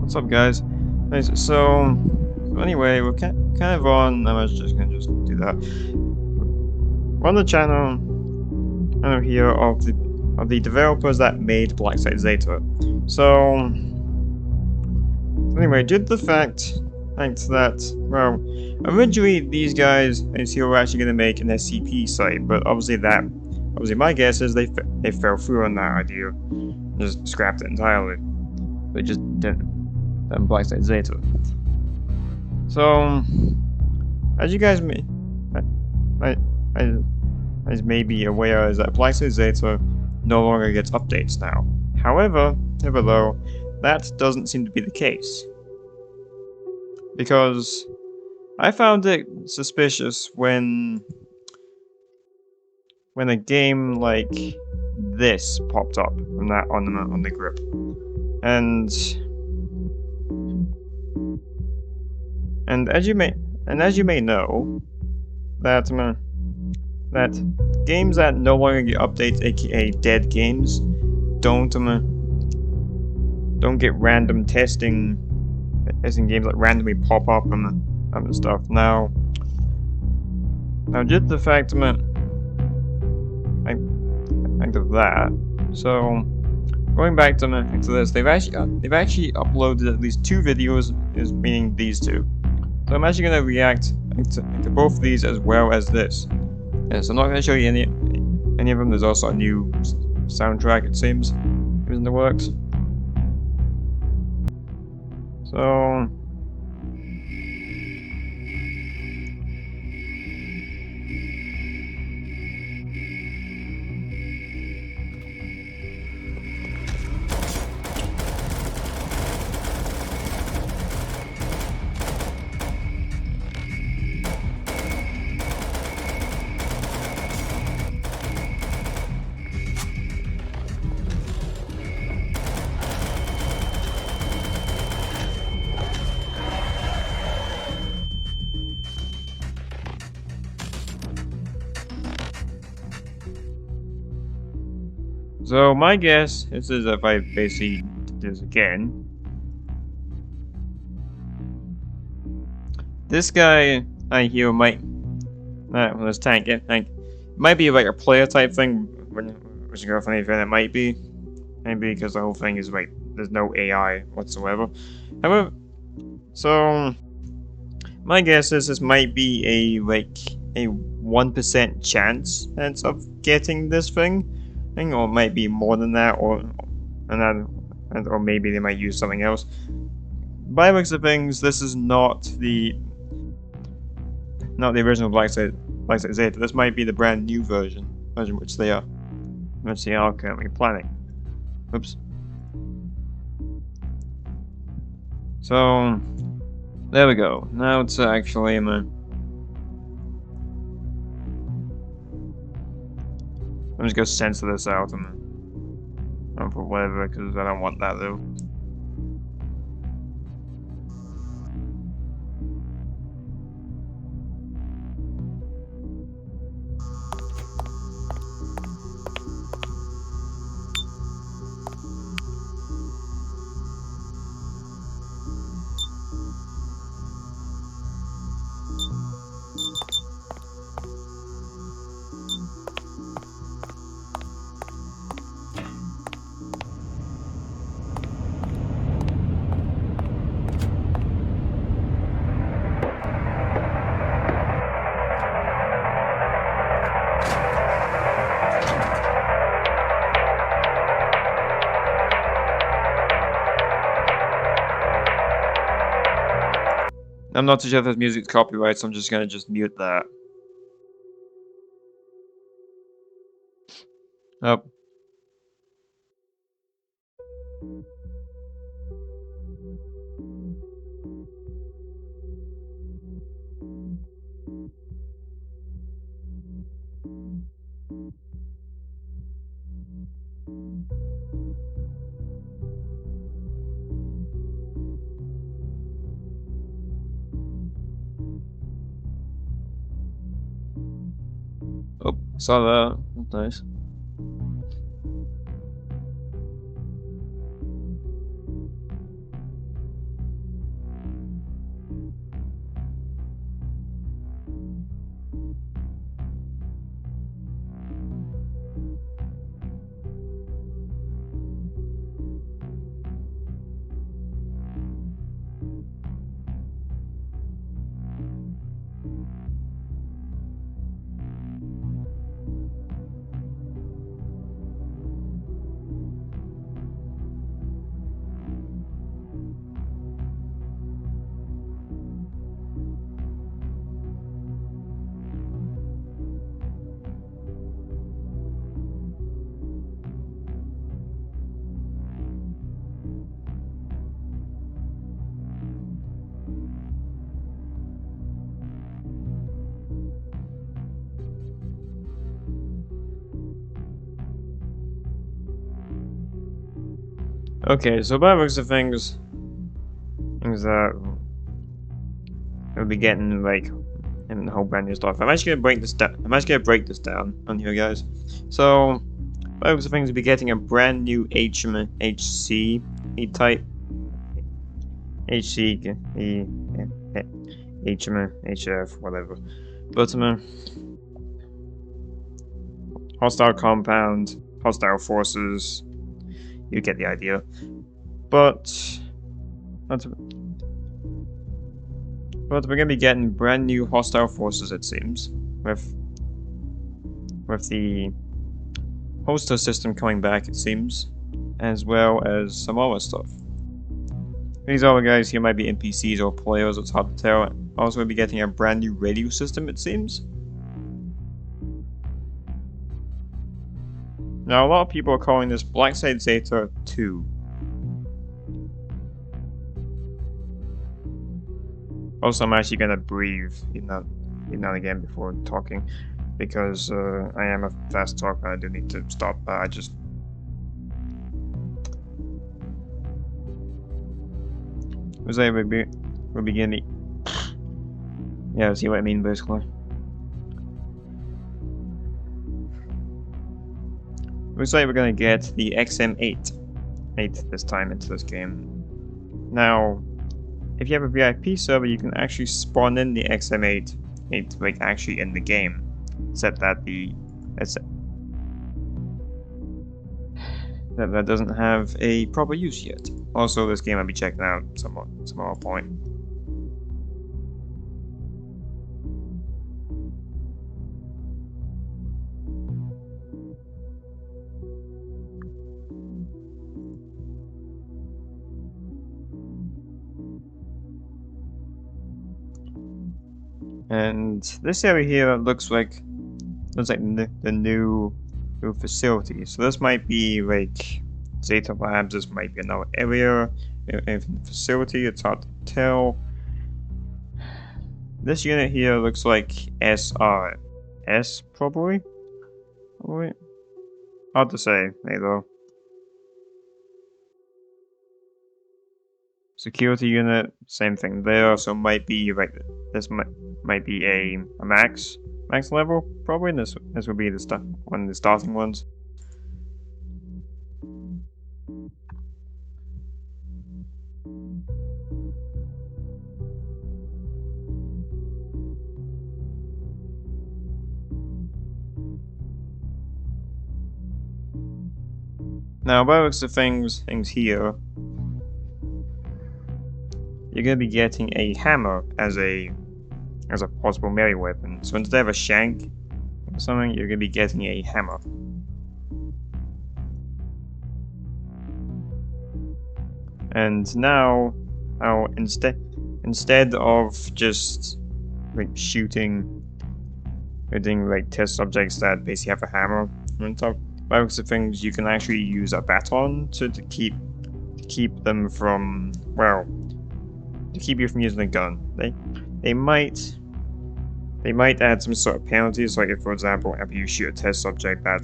What's up, guys? Nice. So anyway, we're kind of on. I'm just gonna do that. We're on the channel, here of the developers that made Blacksite Zeta. So anyway, due to the fact that well, originally these guys were actually gonna make an SCP site, but obviously my guess is they fell through on that idea, and just scrapped it entirely. They just didn't. Blacksite Zeta. So, as you guys may be aware, is that Blacksite Zeta no longer gets updates now. However, though, that doesn't seem to be the case. Because I found it suspicious when a game like this popped up on the grip. And as you may know, that games that no longer get updates, aka dead games, don't get random testing games that randomly pop up and stuff. Now just the fact of that. So going back to this, they've actually uploaded at least 2 videos, meaning these 2. So I'm actually going to react to both of these as well as this. Yeah, so I'm not going to show you any of them. There's also a new soundtrack, it seems, in the works. So my guess is if I basically do this again, this guy I hear might this tank might be like a player type thing, which is funny if it might be, maybe because the whole thing is like there's no AI whatsoever. However, so my guess is this might be a 1% chance of getting this thing, or it might be more than that, or maybe they might use something else. By the looks of things, this is not the original Blacksite Zeta. This might be the brand new version which they are currently planning. Oops. So there we go. Now it's actually I'm just gonna censor this out and for whatever, because I don't want that though. I'm not too sure if this music's copyright, so I'm just gonna mute that. Oh. Oh, saw that. That's nice. Okay, so by the looks of things that we'll be getting like a whole brand new stuff. I'm actually gonna break this down. On here, guys. So by the looks of things, we'll be getting a brand new HC type. HC, HF, whatever. But hostile compound, hostile forces. You get the idea. But we're gonna be getting brand new hostile forces, it seems, with the hoster system coming back, it seems, as well as some other stuff. These other guys here might be NPCs or players, it's hard to tell. Also, we'll be getting a brand new radio system, it seems. Now, a lot of people are calling this Blacksite Zeta 2. Also, I'm actually gonna breathe, now and again before talking, because I am a fast talker. I do need to stop. I just. We'll begin the. Yeah, see what I mean, basically. Looks like we're gonna get the XM8 this time into this game. Now, if you have a VIP server, you can actually spawn in the XM8 like actually in the game, except that that doesn't have a proper use yet. Also, this game I'll be checking out some other point. And this area here looks like the new facility. So this might be like Zeta Labs. This might be another area in facility. It's hard to tell. This unit here looks like SRS probably. Wait, hard to say, though. Security unit, same thing there. So might be like this might be a max level probably. This will be one of the starting ones. Now, by the looks of things here, you're gonna be getting a hammer as a possible melee weapon. So instead of a shank or something, you're gonna be getting a hammer. And now, instead of just like shooting like test subjects that basically have a hammer on top, by the looks of things, you can actually use a baton to keep them from, well, to keep you from using a gun. They might add some sort of penalties, like if, for example, if you shoot a test subject that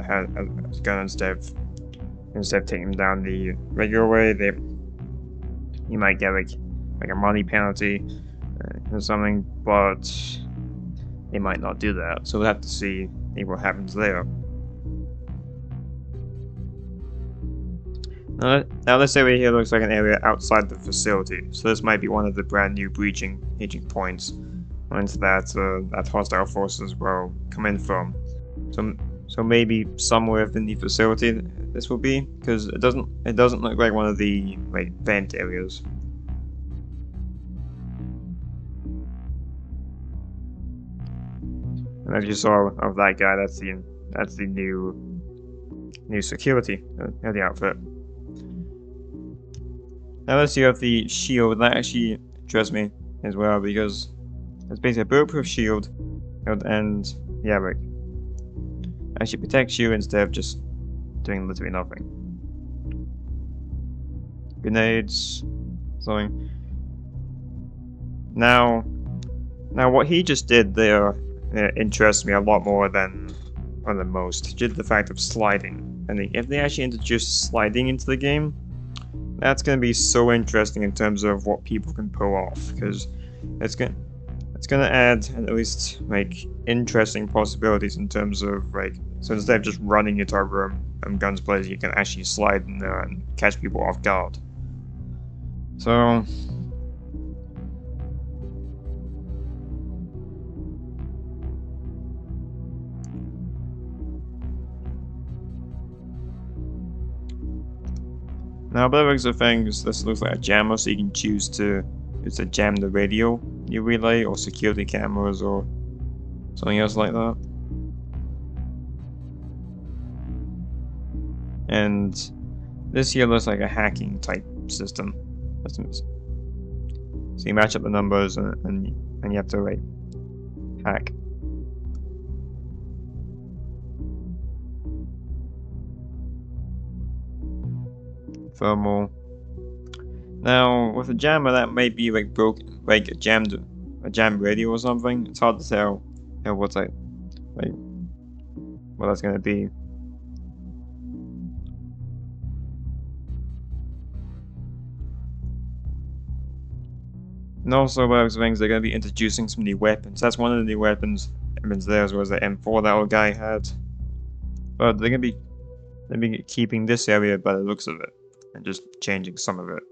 has a gun instead of taking them down the regular way, you might get like a money penalty or something, but they might not do that. So we'll have to see what happens there. Now this area here looks like an area outside the facility, so this might be one of the brand new breaching points into that hostile forces will come in from. So maybe somewhere within the facility this will be, because it doesn't look like one of the like vent areas. And as you saw of that guy, that's the new security of the outfit. Now let's see if the shield, that actually interests me as well, because it's basically a bulletproof shield, and yeah, like actually protects you instead of just doing literally nothing. Grenades, something. Now what he just did there interests me a lot more than most. Just the fact of sliding. And if they actually introduced sliding into the game, That's gonna be so interesting in terms of what people can pull off, because it's gonna add at least like interesting possibilities in terms of like, so instead of just running into a room and guns blazing, you can actually slide in there and catch people off guard. So now, by the looks of things, this looks like a jammer, so you can choose to jam the radio you relay, or security cameras, or something else like that. And this here looks like a hacking type system. So you match up the numbers, and you have to like hack. Thermal. Now, with a jammer, that might be like broken, like a jammed radio or something. It's hard to tell, what's like what that's gonna be. And also, by those things, they're gonna be introducing some new weapons. That's one of the new weapons. There was the M4 that old guy had, but they're gonna be keeping this area by the looks of it, and just changing some of it.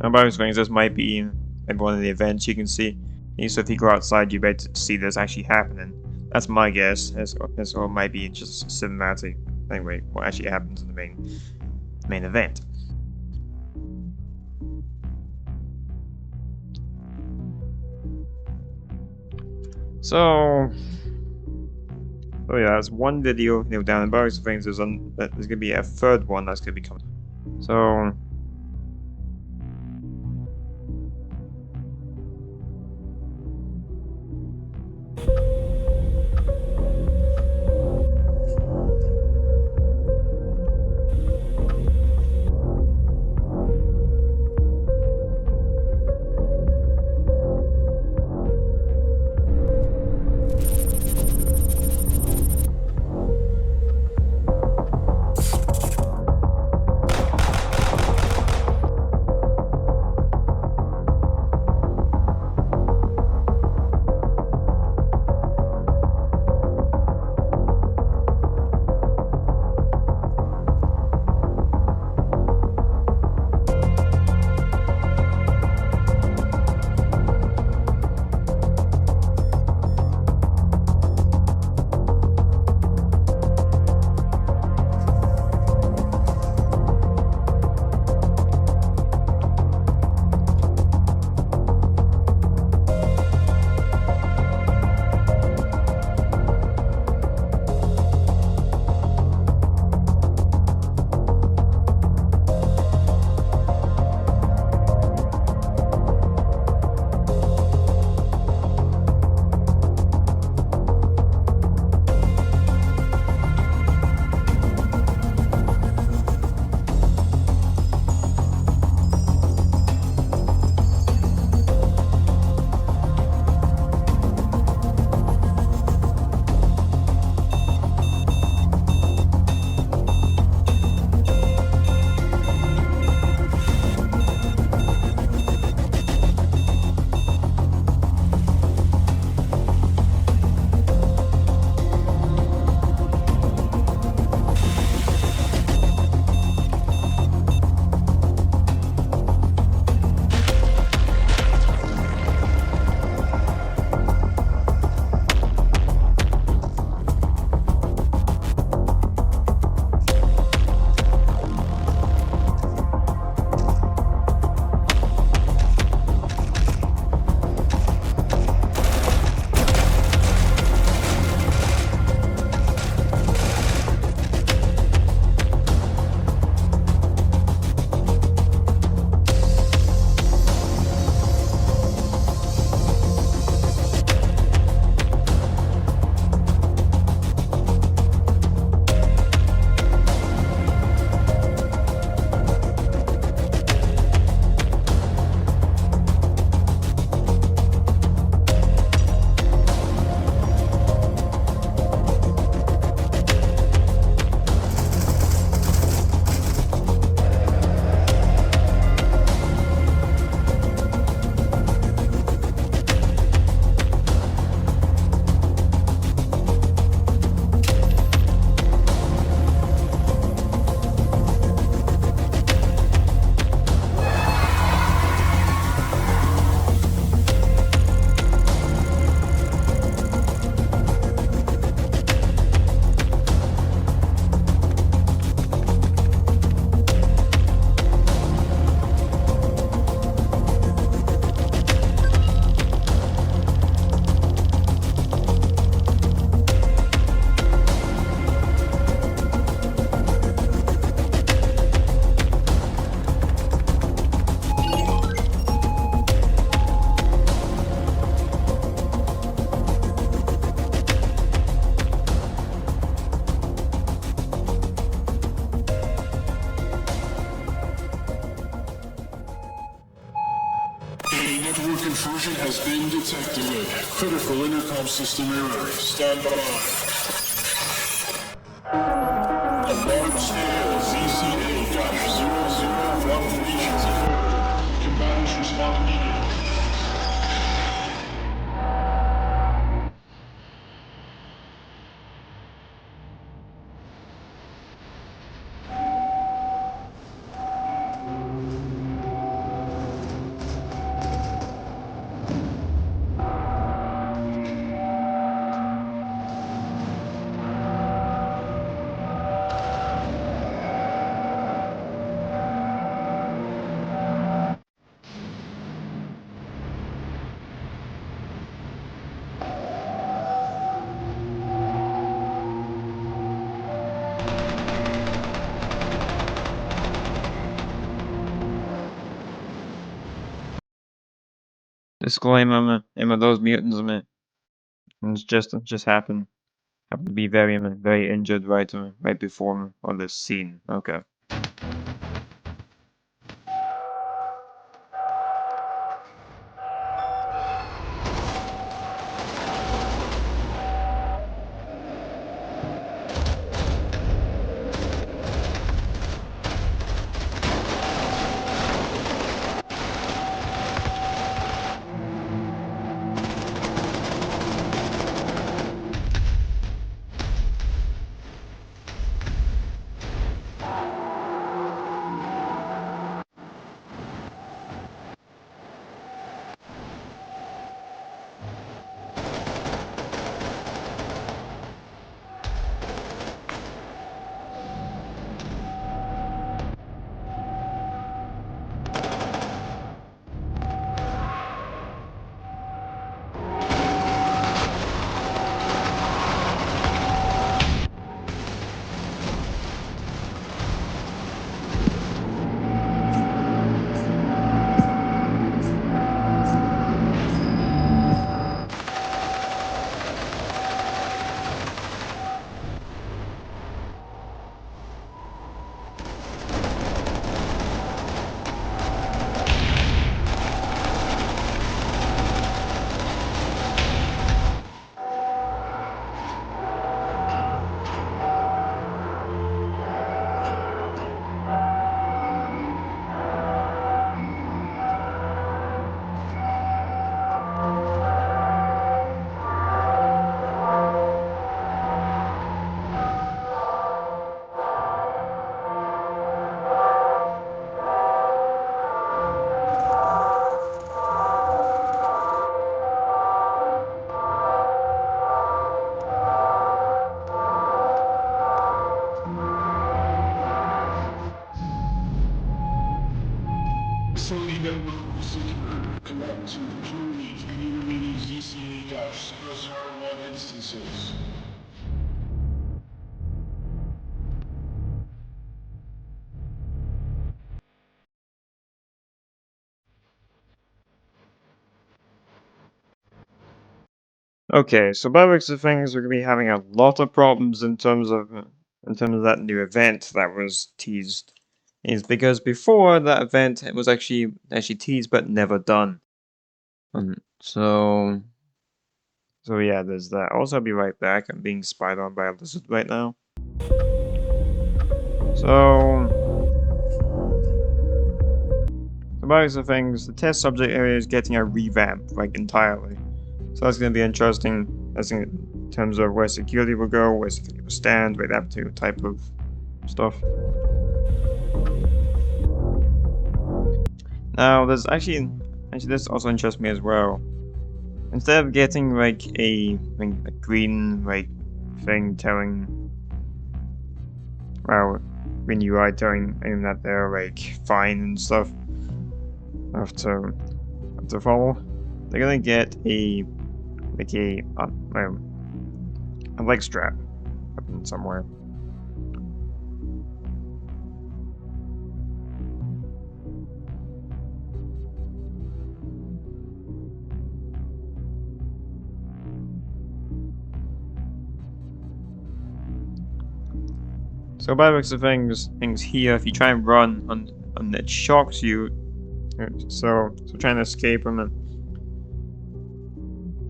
Now, by those things, this might be maybe one of the events you can see. So if you go outside, you better see this actually happening. That's my guess. This all might be just cinematic. Anyway, what actually happens in the main event. So yeah, that's one video. Down in both things, there's gonna be a third one that's gonna be coming. So. A network intrusion has been detected. Critical intercom system error. Stand by. A large-scale ZCA-00 operations occurred. Combatants respond immediately. Disclaimer, man. Those mutants, man. It just happened. Happened to be very injured right before on this scene. Okay. Facility network secure. Connect to purely community ZCA-001 instances. Okay, so by the looks of things, we're gonna be having a lot of problems in terms of that new event that was teased. Is because before that event it was actually teased but never done. So yeah, there's that. Also, I'll be right back. I'm being spied on by a lizard right now. So by the looks of things, the test subject area is getting a revamp, like entirely. So that's gonna be interesting. As in terms of where security will go, where security will stand, where that type of stuff. Now, this also interests me as well. Instead of getting like a green thing telling, well, green UI telling him that they're fine and stuff, have to follow, they're gonna get a leg strap up in somewhere. So by the looks of things here, if you try and run and it shocks you, So trying to escape them and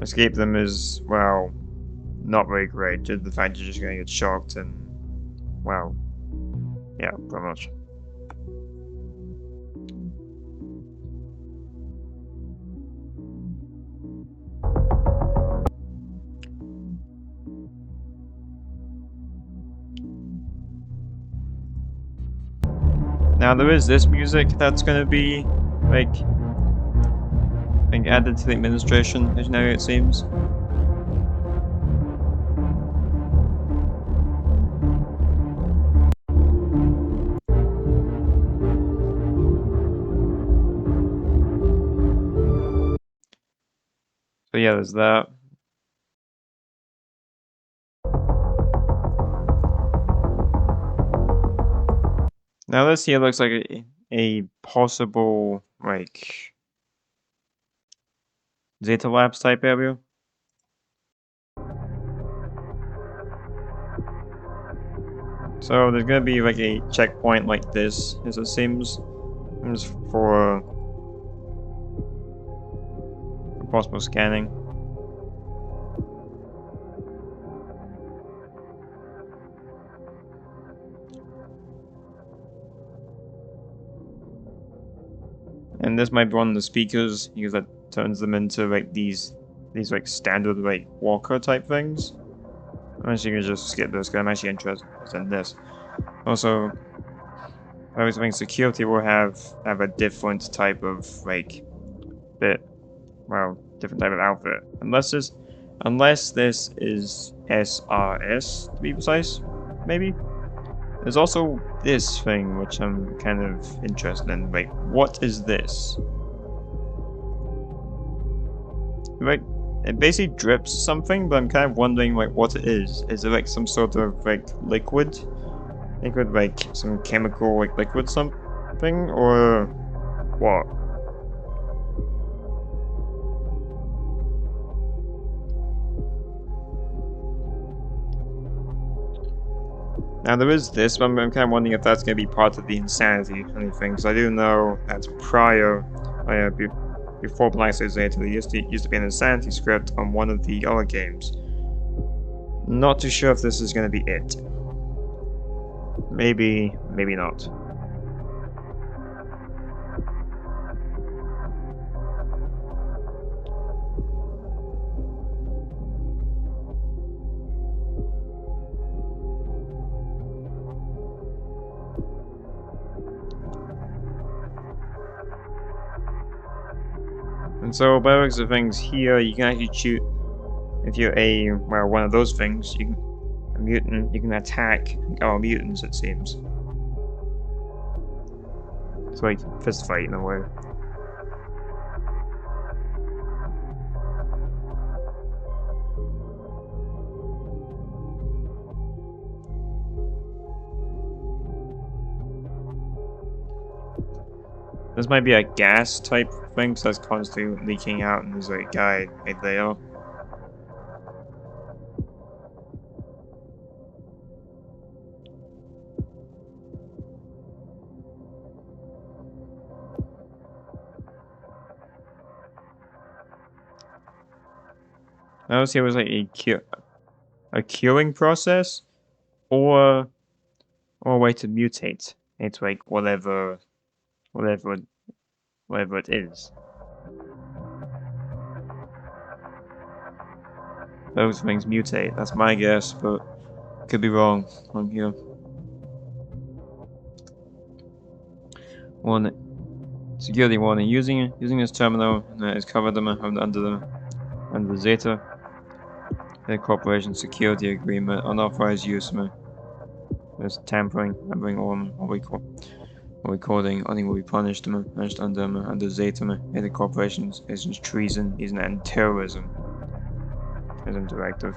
escape them is, well, not very great. Just the fact you're just gonna get shocked and, well, yeah, pretty much. Now there is this music that's gonna be like added to the administration now, it seems. So yeah, there's that. Now this here looks like a possible, like, Zeta Labs type area. So there's gonna be like a checkpoint like this, as it seems, for possible scanning. And this might be one of the speakers, because that turns them into like these like standard like walker type things. I'm actually gonna just skip this because I'm actually interested in this. Also, I was thinking security will have a different type of like different type of outfit. Unless this is SRS to be precise, maybe. There's also this thing which I'm kind of interested in. Like, what is this? Like, it basically drips something, but I'm kind of wondering like what it is. Is it like some sort of like liquid? Like some chemical like liquid something, or what? Now there is this, but I'm kind of wondering if that's going to be part of the insanity or anything, because I do know that before Blacksite Zeta, there used to be an insanity script on one of the other games. Not too sure if this is going to be it. Maybe not. And so, by the looks of things here, you can actually shoot. If you're one of those things, a mutant, you can attack our mutants, it seems. It's like fist fight in a way. This might be a gas type thing, so that's constantly leaking out, and there's a guy right there. I was here was like a curing process, or a way to mutate. It's like whatever it is. Those things mutate. That's my guess, but could be wrong on here. Warning. Security warning. Using this terminal is covered under the Zeta Corporation Security Agreement. Unauthorized use. There's tampering or recording. Only will be punished under Zeta Corporation's treason, and terrorism. As a directive.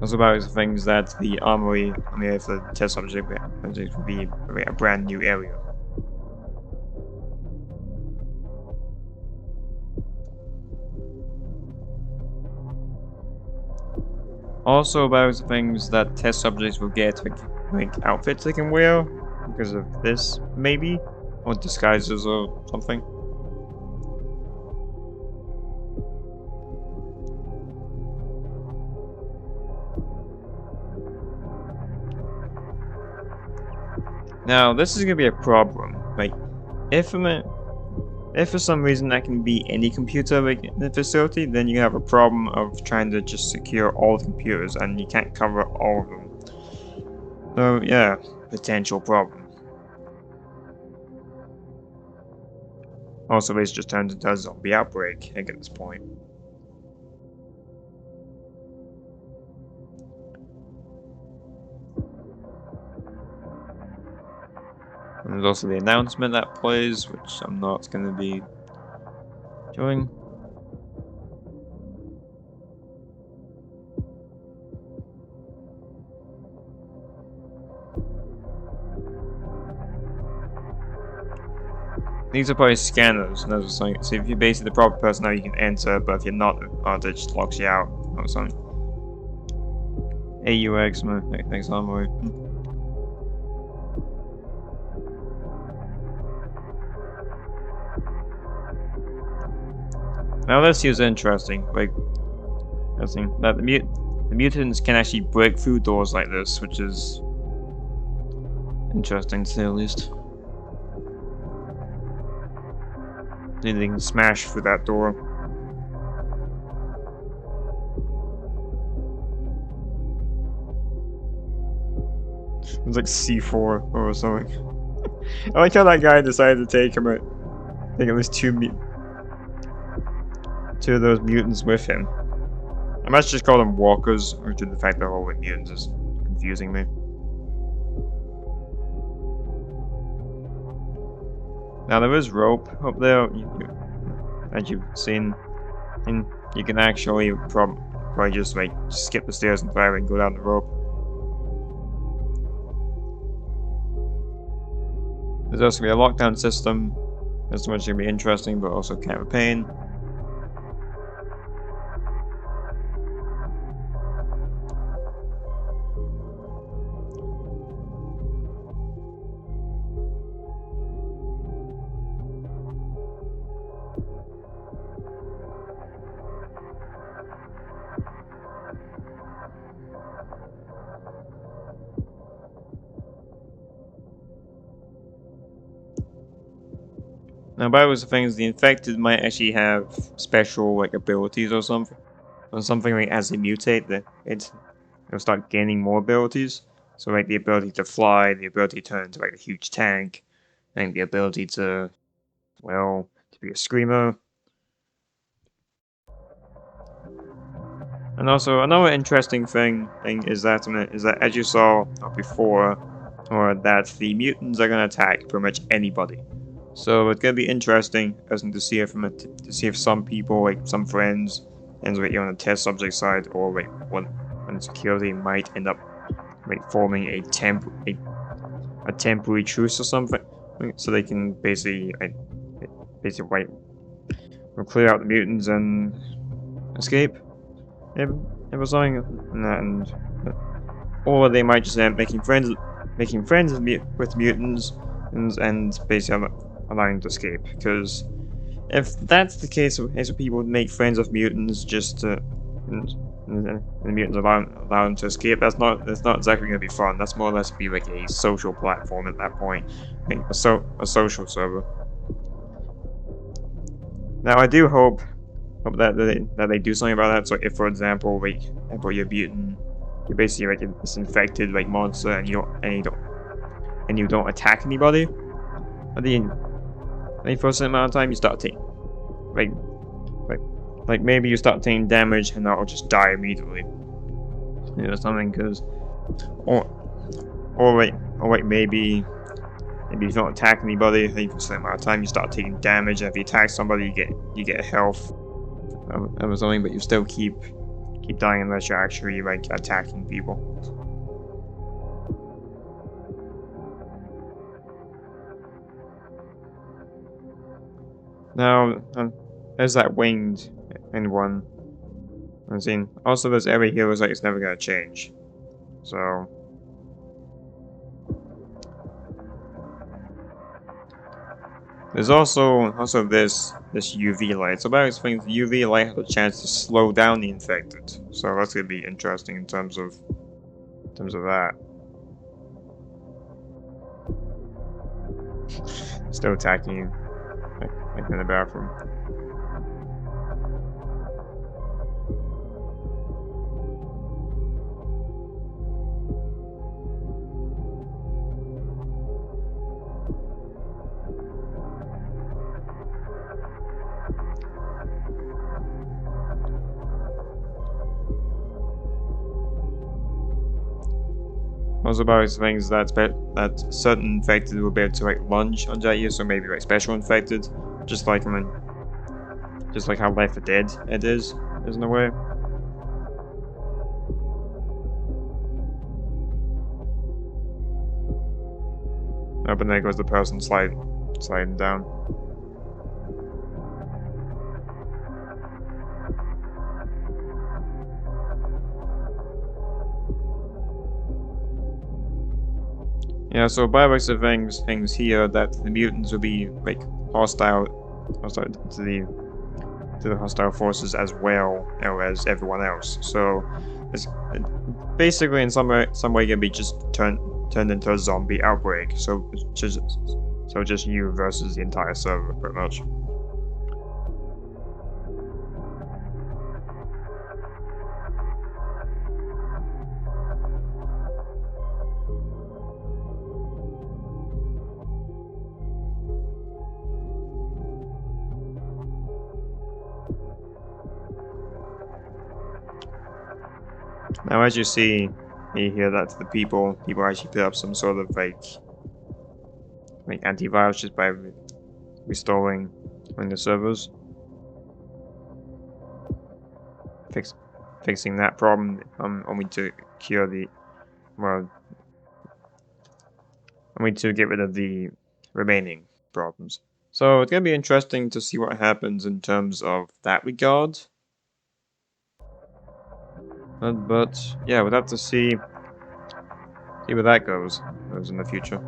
Also about things that the armory, if the test subject would be a brand new area. Also, about things that test subjects will get, like outfits they can wear because of this, maybe, or disguises or something. Now, this is gonna be a problem. Like, if I'm a, if for some reason that can be any computer like, in the facility, then you have a problem of trying to just secure all the computers, and you can't cover all of them. So yeah, potential problem. Also, this just turns into a zombie outbreak at this point. And there's also the announcement that plays, which I'm not going to be doing. These are probably scanners, and those are something. So if you're basically the proper person, now you can enter, but if you're not, it just locks you out or something. AUX, thanks, Armory. Now this is interesting. Like, I think that the mutants can actually break through doors like this, which is interesting to say the least. They can smash through that door. It's like C4 or something. I like how that guy decided to take him. I think it was two of those mutants with him. I might just call them walkers, or due to the fact they're all with mutants is confusing me. Now there is rope up there, as you've seen, and you can actually probably just like skip the stairs and fire and go down the rope. There's also going to be a lockdown system. That's much going to be interesting, but also kind of a pain. Now, by the things, the infected might actually have special like abilities or something like as they mutate, that it'll start gaining more abilities. So like the ability to fly, the ability to turn into like a huge tank, and the ability to, well, to be a screamer. And also another interesting thing is that as you saw before, or that the mutants are gonna attack pretty much anybody. So it's gonna be interesting to see if some people, like some friends, ends up on the test subject side, or like when security might end up like forming a temporary truce or something, so they can basically like clear out the mutants and escape. It was something, or they might just end up making friends with mutants and basically allowing them to escape. Because if that's the case, if people make friends with mutants just to and the mutants allow them to escape, that's not exactly going to be fun. That's more or less be like a social platform at that point, like a social server. Now I do hope that they do something about that. So if, for example, like you're mutant, you're basically like this infected like monster, and you don't attack anybody, and then for a certain amount of time you start taking like maybe you start taking damage and that'll just die immediately. You know, something, because or maybe you don't attack anybody, then for a certain amount of time you start taking damage, and if you attack somebody you get health or something, but you still keep dying unless you're actually like attacking people. Now there's that winged one. I've seen. Also, this area here looks like it's never gonna change. So. There's also this UV light. So that explains the UV light has a chance to slow down the infected. So that's gonna be interesting in terms of that. Still attacking you. Like in the bathroom. Also about things that certain infected will be able to like lunge onto you, so maybe like special infected, just like just like how Left 4 Dead it is in a way. Oh, but there goes the person sliding down. Yeah, so by the looks of things here that the mutants will be like hostile to the hostile forces as well as everyone else. So it's basically in some way gonna be just turned into a zombie outbreak. So just you versus the entire server, pretty much. Now, as you see, you hear that the people actually put up some sort of like antivirus just by restoring the servers, fixing that problem. Only to cure the only to get rid of the remaining problems. So it's gonna be interesting to see what happens in terms of that regard. But yeah, we'll have to see where that goes in the future.